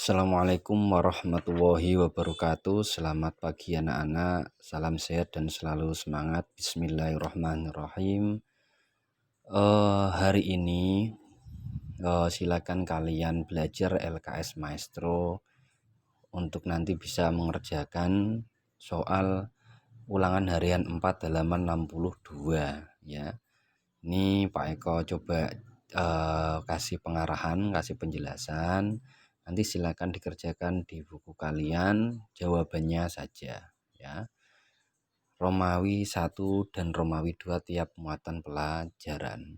Assalamualaikum warahmatullahi wabarakatuh. Selamat pagi anak-anak. Salam sehat dan selalu semangat. Bismillahirrahmanirrahim. Hari ini silakan kalian belajar LKS Maestro untuk nanti bisa mengerjakan soal ulangan harian 4 halaman 62 ya. Ini Pak Eko coba kasih pengarahan, kasih penjelasan. Nanti silakan dikerjakan di buku kalian, jawabannya saja ya. Romawi 1 dan Romawi 2 tiap muatan pelajaran.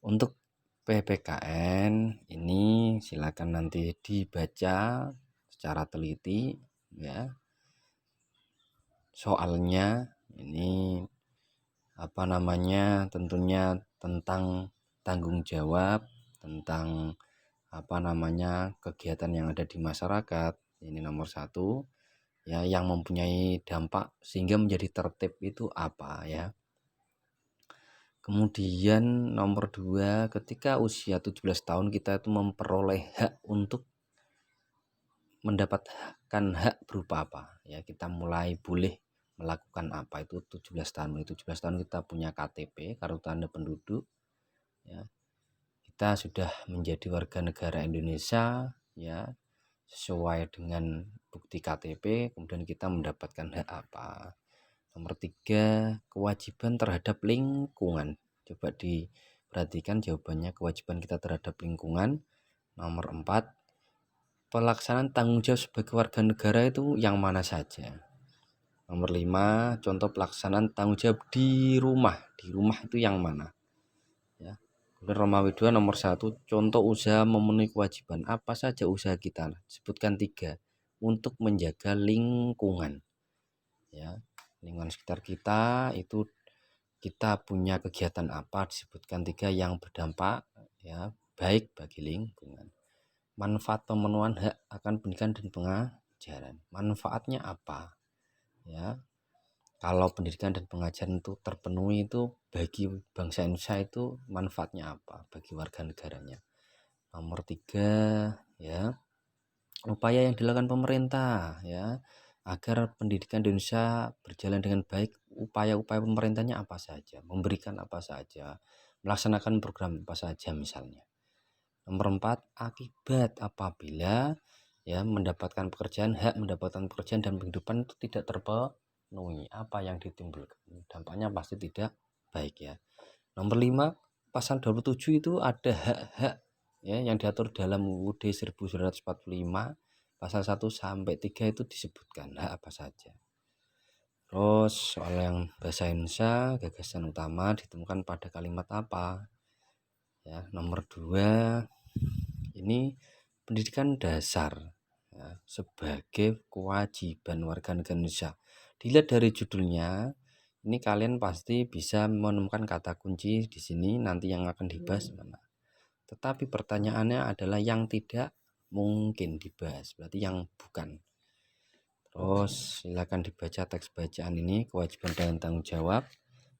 Untuk PPKN ini silakan nanti dibaca secara teliti ya. Soalnya ini tentunya tentang tanggung jawab, tentang kegiatan yang ada di masyarakat. Ini nomor 1 ya, yang mempunyai dampak sehingga menjadi tertib itu apa ya. Kemudian nomor 2, ketika usia 17 tahun kita itu memperoleh hak untuk mendapatkan hak berupa apa ya, kita mulai boleh melakukan apa itu 17 tahun. 17 tahun kita punya KTP, kartu tanda penduduk ya. Kita sudah menjadi warga negara Indonesia ya, sesuai dengan bukti KTP, kemudian kita mendapatkan hak apa. Nomor 3, kewajiban terhadap lingkungan. Coba diperhatikan jawabannya, kewajiban kita terhadap lingkungan. Nomor 4, pelaksanaan tanggung jawab sebagai warga negara itu yang mana saja. Nomor 5, contoh pelaksanaan tanggung jawab di rumah. Di rumah itu yang mana ya. Kemudian Romawi 2 nomor 1, contoh usaha memenuhi kewajiban. Apa saja usaha kita? Sebutkan 3 untuk menjaga lingkungan ya. Lingkungan sekitar kita itu kita punya kegiatan apa? Disebutkan 3 yang berdampak ya, baik bagi lingkungan. Manfaat pemenuhan hak akan pendidikan dan pengajaran. Manfaatnya apa ya? Kalau pendidikan dan pengajaran itu terpenuhi, itu bagi bangsa Indonesia itu manfaatnya apa bagi warga negaranya. Nomor 3 ya, upaya yang dilakukan pemerintah ya agar pendidikan di Indonesia berjalan dengan baik. Upaya-upaya pemerintahnya apa saja, memberikan apa saja, melaksanakan program apa saja misalnya. Nomor 4, akibat apabila ya mendapatkan pekerjaan, hak mendapatkan pekerjaan dan penghidupan itu tidak terpenuhi, apa yang ditimbulkan, dampaknya pasti tidak baik ya. Nomor 5, pasal 27 itu ada hak-hak ya yang diatur dalam UUD 1945 pasal 1 sampai 3 itu disebutkan hak apa saja. Terus soal yang bahasa Indonesia, gagasan utama ditemukan pada kalimat apa ya. Nomor 2, ini pendidikan dasar ya, sebagai kewajiban warga negara Indonesia. Dilihat dari judulnya, ini kalian pasti bisa menemukan kata kunci di sini nanti yang akan dibahas mana. Tetapi pertanyaannya adalah yang tidak mungkin dibahas, berarti yang bukan. Terus silakan dibaca teks bacaan ini, kewajiban dan tanggung jawab.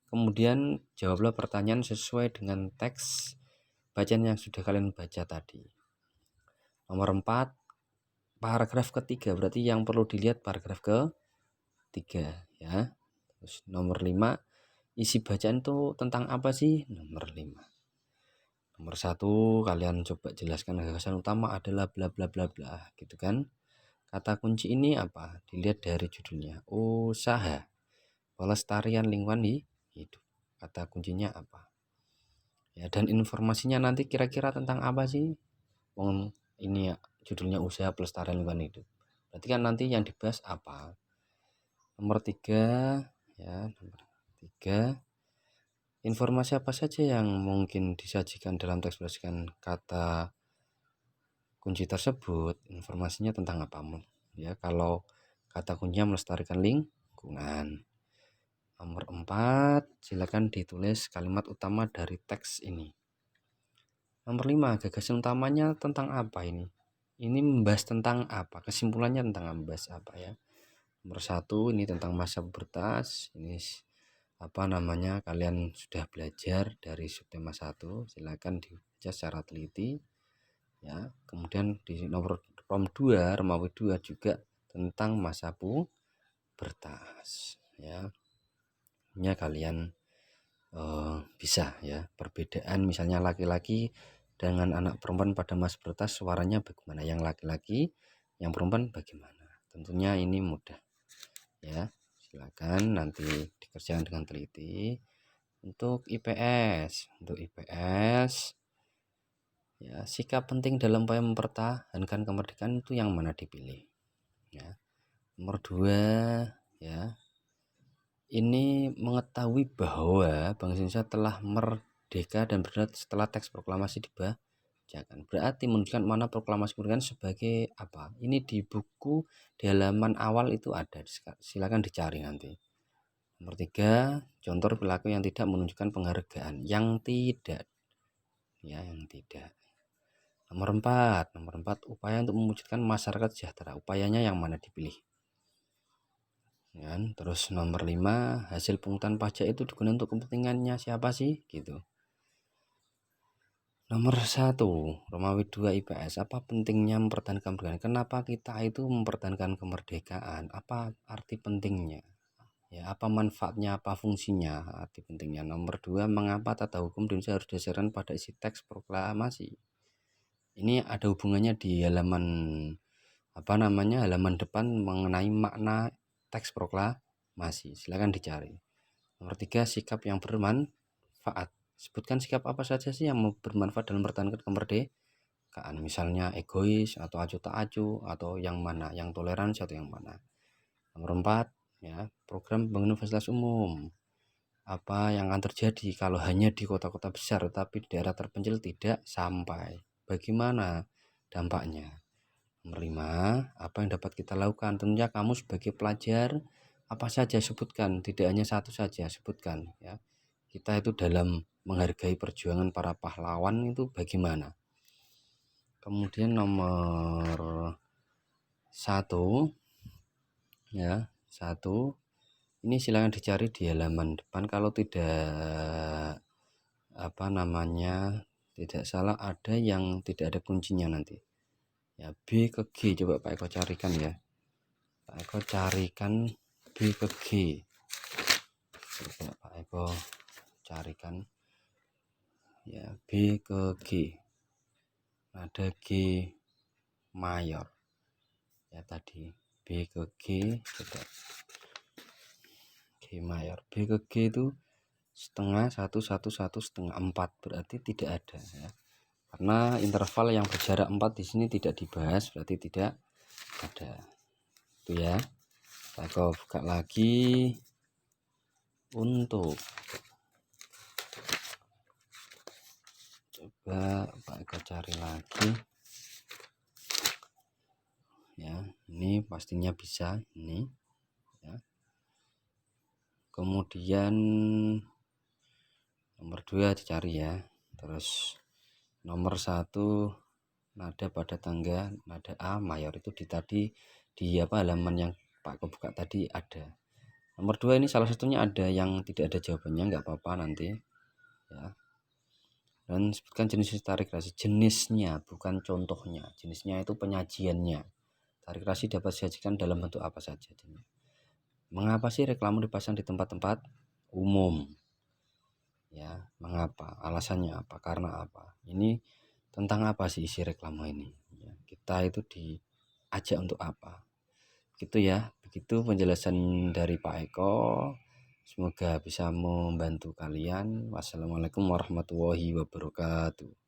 Kemudian jawablah pertanyaan sesuai dengan teks bacaan yang sudah kalian baca tadi. Nomor 4, paragraf ketiga, berarti yang perlu dilihat paragraf ketiga ya. Terus nomor 5, isi bacaan itu tentang apa sih? Nomor 5. Nomor 1, kalian coba jelaskan gagasan utama adalah bla bla bla bla gitu kan. Kata kunci ini apa? Dilihat dari judulnya. Usaha pelestarian lingkungan hidup. Kata kuncinya apa? Ya, dan informasinya nanti kira-kira tentang apa sih? Ini ya, judulnya usaha pelestarian lingkungan hidup. Berarti kan nanti yang dibahas apa? Nomor 3 ya, nomor 3, informasi apa saja yang mungkin disajikan dalam teks berdasarkan kata kunci tersebut. Informasinya tentang apa ya, kalau kata kuncinya melestarikan lingkungan. Nomor 4, silakan ditulis kalimat utama dari teks ini. Nomor 5, gagasan utamanya tentang apa ini? Ini membahas tentang apa? Kesimpulannya tentang membahas apa ya? Nomor 1, ini tentang masa pubertas. Ini kalian sudah belajar dari subtema 1. Silakan dibaca secara teliti ya. Kemudian di nomor Rom 2, Romawi 2 juga tentang masa pubertas ya. Ini kalian bisa ya, perbedaan misalnya laki-laki dengan anak perempuan pada masa pubertas suaranya bagaimana, yang laki-laki, yang perempuan bagaimana. Tentunya ini mudah ya. Silakan nanti dikerjakan dengan teliti. Untuk IPS ya, sikap penting dalam upaya mempertahankan kemerdekaan itu yang mana dipilih ya. Nomor 2 ya, ini mengetahui bahwa bangsa Indonesia telah merdeka dan berdaulat setelah teks proklamasi dibacakan. Berarti menunjukkan mana proklamasi kemerdekaan sebagai apa. Ini di buku di halaman awal itu ada, silakan dicari nanti. Nomor 3, contoh perilaku yang tidak menunjukkan penghargaan, yang tidak ya, yang tidak. Nomor 4, upaya untuk mewujudkan masyarakat sejahtera, upayanya yang mana dipilih ya. Terus nomor 5, hasil pungutan pajak itu digunakan untuk kepentingannya siapa sih gitu. Nomor 1, Romawi 2 IPS, apa pentingnya mempertahankan kemerdekaan? Kenapa kita itu mempertahankan kemerdekaan? Apa arti pentingnya? Ya, apa manfaatnya, apa fungsinya, arti pentingnya. Nomor 2, mengapa tata hukum di Indonesia harus didasarkan pada isi teks proklamasi? Ini ada hubungannya di halaman halaman depan mengenai makna teks proklamasi. Silakan dicari. Nomor 3, sikap yang bermanfaat. Sebutkan sikap apa saja sih yang bermanfaat dalam mempertahankan kemerdekaan. Misalnya egois atau acuh tak acuh, atau yang mana, yang toleransi atau yang mana. Nomor 4 ya, program pembangunan fasilitas umum. Apa yang akan terjadi kalau hanya di kota-kota besar tetapi di daerah terpencil tidak sampai? Bagaimana dampaknya? Nomor 5, apa yang dapat kita lakukan? Tentunya kamu sebagai pelajar apa saja sebutkan, tidak hanya satu saja sebutkan ya. Kita itu dalam menghargai perjuangan para pahlawan itu bagaimana? Kemudian nomor 1 ya, 1 ini silakan dicari di halaman depan. Kalau tidak tidak salah ada yang tidak ada kuncinya nanti ya. B ke G coba Pak Eko carikan ya. Pak Eko carikan B ke G. Coba Pak Eko carikan ya, B ke G. Ada G mayor ya tadi. B ke G, coba G mayor. B ke G itu setengah, 1, 1, 1, setengah, 4, berarti tidak ada ya. Karena interval yang berjarak 4 di sini tidak dibahas, berarti tidak ada. Itu ya. Pak Eko buka lagi untuk coba Pak Eko cari lagi ya. Ini pastinya bisa ini ya. Kemudian nomor 2 dicari ya. Terus nomor 1, nada pada tangga nada A mayor itu di halaman yang Pak Eko buka tadi ada. Nomor 2 ini salah satunya ada yang tidak ada jawabannya, nggak apa-apa nanti ya. Dan sebutkan jenis tarik rasi, jenisnya bukan contohnya, jenisnya itu penyajiannya. Tarik rasi dapat disajikan dalam bentuk apa saja. Mengapa sih reklame dipasang di tempat-tempat umum ya? Mengapa, alasannya apa, karena apa? Ini tentang apa sih isi reklame ini ya, kita itu diajak untuk apa gitu ya. Begitu penjelasan dari Pak Eko, semoga bisa membantu kalian. Wassalamualaikum warahmatullahi wabarakatuh.